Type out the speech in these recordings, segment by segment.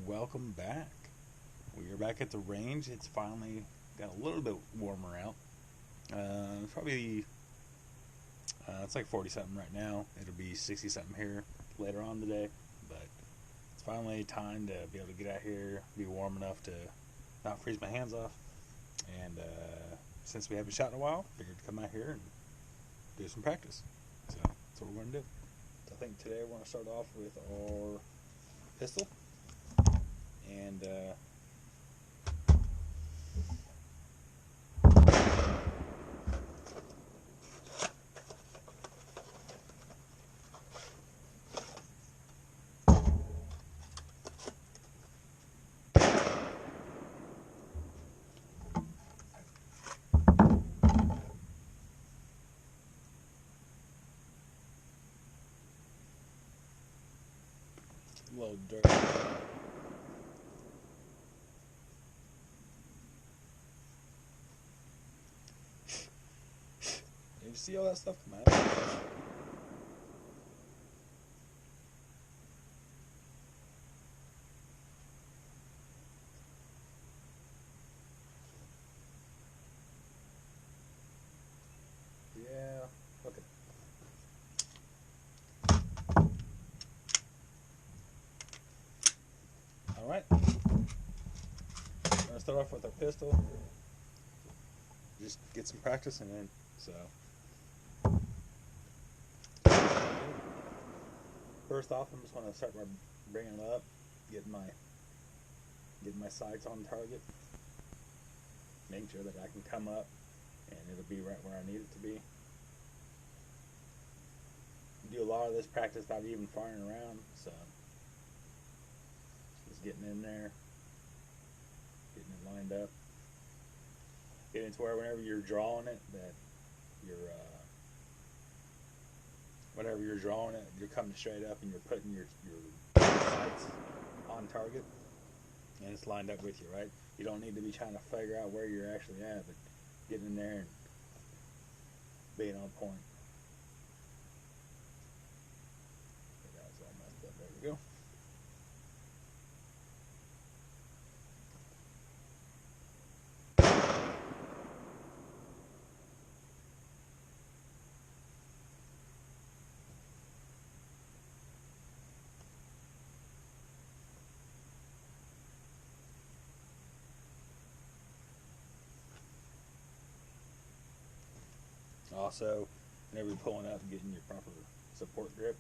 welcome back. We are back at the range. It's finally got a little bit warmer out. Probably it's like 40 something right now. It'll be 60 something here later on today, but it's finally time to be able to get out here, be warm enough to not freeze my hands off. And since we haven't shot in a while, figured to come out here and do some practice. So that's what we're going to do. So I think today we're going to start off with our pistol and a little dirt. Did you see all that stuff come out? Yeah. Okay. All right. We're gonna start off with our pistol. Just get some practice and then so. First off, I'm just going to start by bringing it up, getting my sights on target, making sure that I can come up and it'll be right where I need it to be. Do a lot of this practice without even firing around, so just getting in there, getting it lined up, getting it to where whenever you're drawing it, that you're whenever you're drawing it, you're coming straight up and you're putting your sights on target and it's lined up with you, right? You don't need to be trying to figure out where you're actually at, but getting in there and being on point. Okay, that's all messed up. There we go. Also, whenever you're pulling up, getting your proper support grip.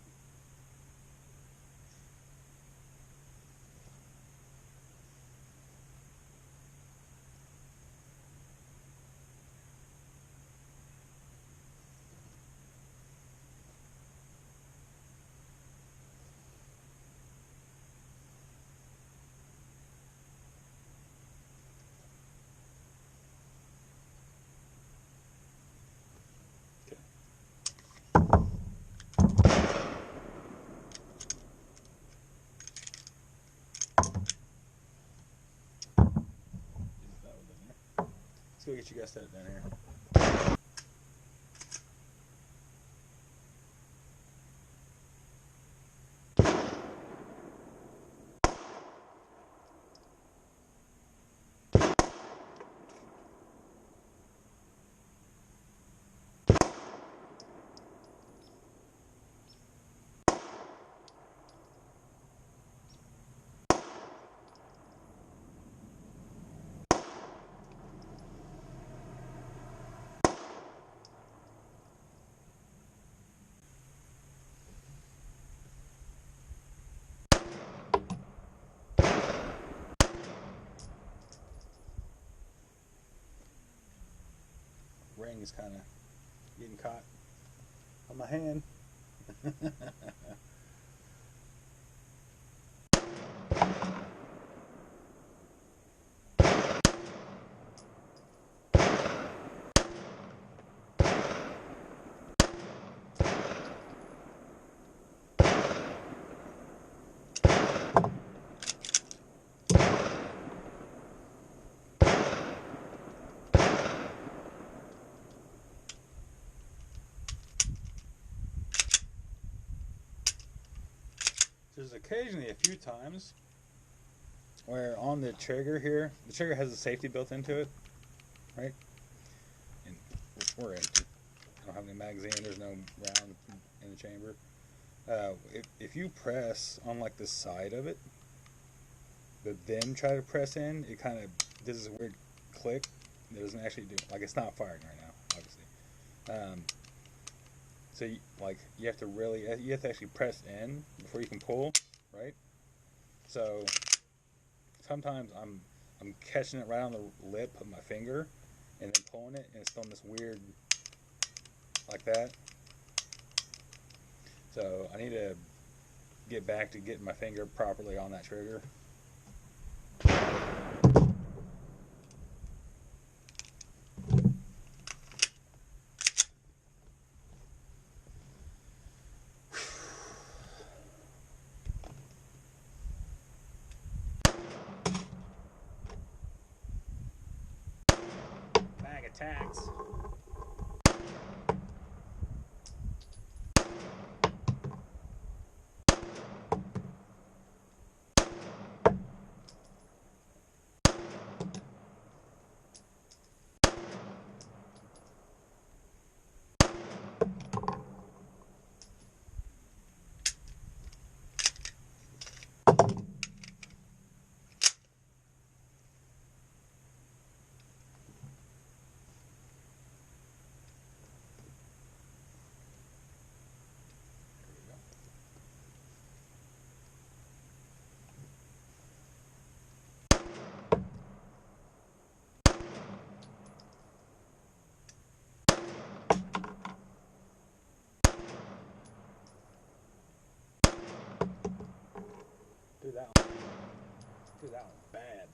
Let's go get you guys set down here. Ring is kind of getting caught on my hand. There's occasionally a few times where on the trigger here, the trigger has a safety built into it, right? And we're empty. I don't have any magazine. There's no round in the chamber. If you press on like the side of it, but then try to press in, it kind of does this weird click. It doesn't actually do, like, it's not firing right now, obviously. So you have to actually press in before you can pull, right? So sometimes I'm catching it right on the lip of my finger and then pulling it, and it's doing this weird like that. So I need to get back to getting my finger properly on that trigger. Bag of tacks. Do that one. Do that one bad.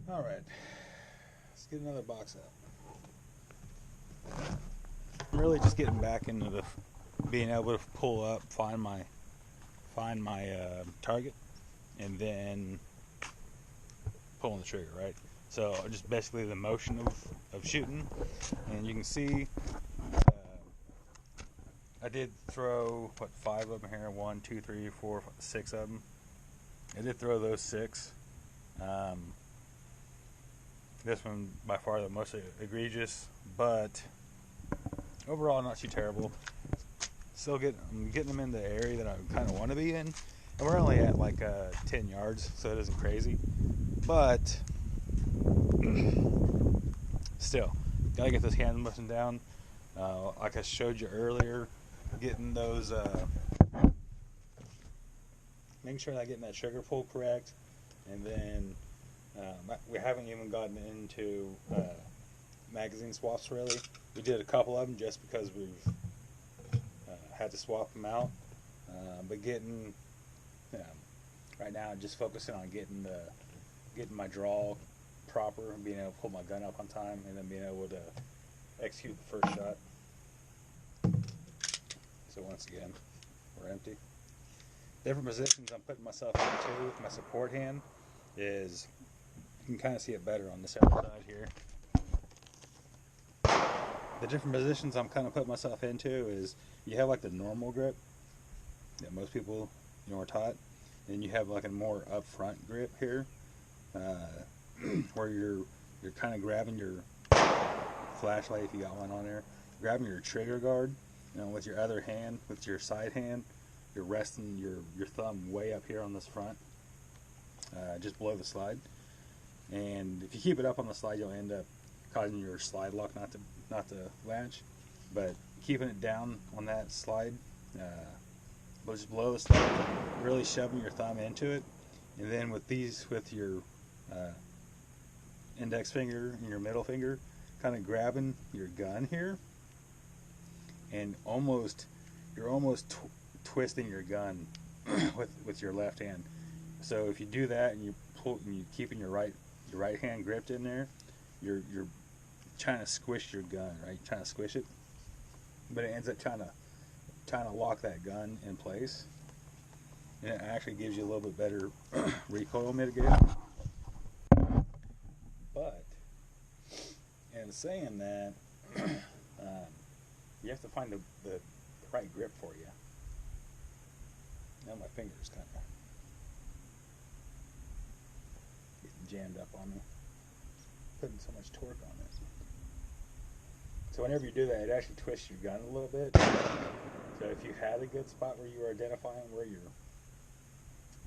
All right, let's get another box out. I'm really just getting back into the being able to pull up, find my target, and then pulling the trigger. Right. So just basically the motion of shooting, and you can see I did throw 5 of them here. 1, 2, 3, 4, 6 of them. I did throw those 6. This one by far the most egregious, but overall not too terrible. Still I'm getting them in the area that I kind of want to be in, and we're only at like 10 yards, so it isn't crazy. But still, gotta get this hand motion down. Like I showed you earlier, getting those, making sure that I'm getting that trigger pull correct, and then we haven't even gotten into magazine swaps really. We did a couple of them just because we've had to swap them out, but getting right now just focusing on getting my draw proper, being able to pull my gun up on time, and then being able to execute the first shot. So once again, we're empty. Different positions I'm putting myself into with my support hand is, you can kind of see it better on this other side here. The different positions I'm kind of putting myself into is, you have like the normal grip that most people are taught, and you have like a more upfront grip here, where you're kind of grabbing your flashlight, if you got one on there, grabbing your trigger guard, with your other hand, with your side hand, you're resting your thumb way up here on this front, just below the slide. And if you keep it up on the slide, you'll end up causing your slide lock not to latch. But keeping it down on that slide, but just below the slide, really shoving your thumb into it, and then with your index finger and your middle finger, kind of grabbing your gun here, and you're almost twisting your gun with your left hand. So if you do that and you keeping your right hand gripped in there, you're trying to squish your gun, right? You're trying to squish it, but it ends up trying to lock that gun in place, and it actually gives you a little bit better recoil mitigation. But in saying that, you have to find the right grip for you. Now my finger's kind of getting jammed up on me, putting so much torque on it. So whenever you do that, it actually twists your gun a little bit. So if you had a good spot where you were identifying where your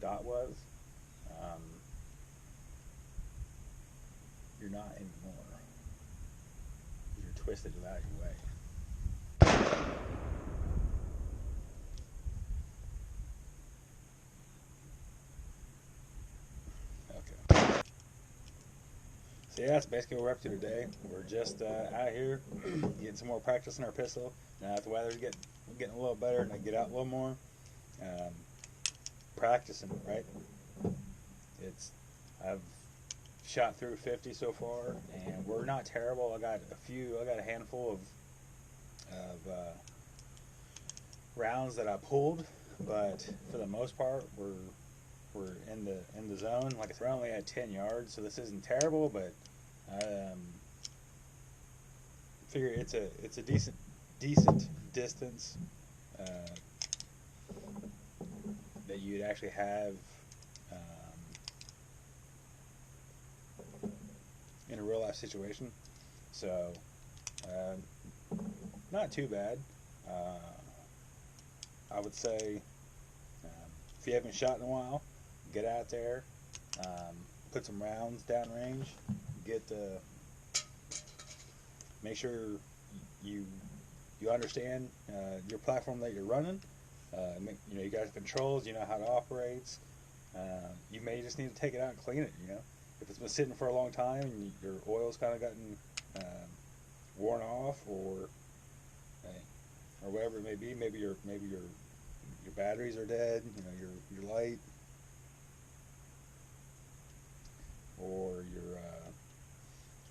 dot was, you're not anymore. You're twisted it out of your way. So yeah, that's basically what we're up to today. We're just out here getting some more practice in our pistol. Now that the weather's getting a little better and I get out a little more, practicing, right? I've shot through 50 so far, and we're not terrible. I got a handful of rounds that I pulled, but for the most part, we're in the zone. Like, we're only at 10 yards, so this isn't terrible, but figure it's a decent distance that you'd actually have in a real life situation. So not too bad. I would say, if you haven't shot in a while, get out there, put some rounds downrange, make sure you understand your platform that you're running. You got the controls, you know how it operates. You may just need to take it out and clean it. If it's been sitting for a long time and your oil's kind of gotten worn off, or whatever it may be, maybe your batteries are dead, your light, or your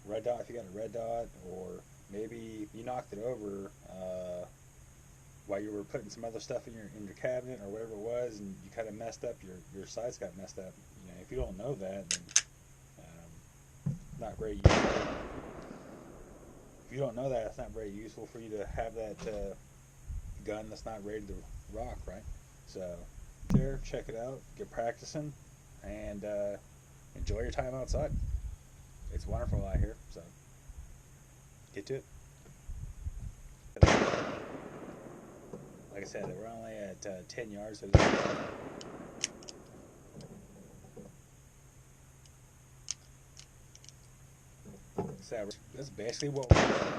red dot, if you got a red dot, or maybe you knocked it over while you were putting some other stuff in your cabinet or whatever it was, and you kind of messed up, your sights got messed up. If you don't know that, then not very useful. If you don't know that, it's not very useful for you to have that gun that's not ready to rock, right? So there, check it out, get practicing, and enjoy your time outside. It's wonderful out here, so get to it. Like I said, we're only at 10 yards. So that's basically what we're doing.